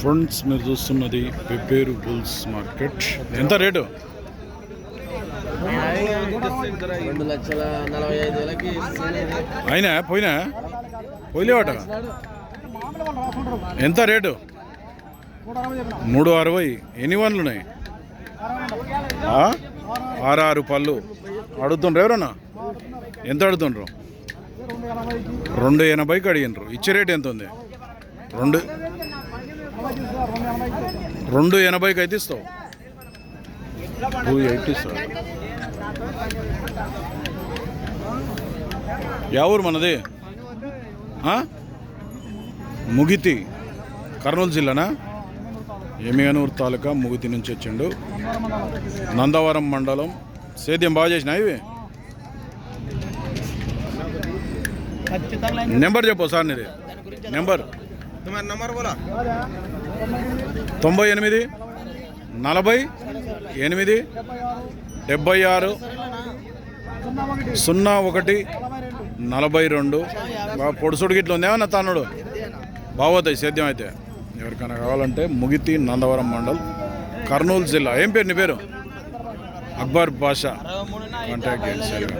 Friends మీరు చూస్తున్నది Pebbair bulls market. ఎంత రేటు? 2,45,000కి అయినా పోయిలేవాట. ఎంత రేటు? 360. ఎన్ని వన్లు ఉన్నాయి? 6 పళ్ళు అడుగుతుండ్రు. ఎవరన్నా ఎంత అడుగుతుండ్రు? 280కి అడిగినరు. ఇచ్చే రేట్ ఎంత ఉంది? 280కి అయితే ఇస్తావు. 280 ఇస్తావు. ఎవరు మనది? ముగితి, కర్నూలు జిల్లానా? ఎమిగనూరు తాలూకా ముగితి నుంచి వచ్చిండు. నందవరం మండలం. సేద్యం బాగా చేసినా ఇవి? నెంబర్ చెప్పు సార్. నీది నెంబర్? 98 48 76 01 42. బాగా పొడుసుడు గిట్ల ఉందేమన్నా తన్నుడు బాగోతాయి సేద్యం అయితే. ఎవరికైనా కావాలంటే ముగితి, నందవరం మండల్, కర్నూలు జిల్లా. ఏం పేరు నీ పేరు? అక్బర్ బాషా. కాంటాక్ట్ చేయండి.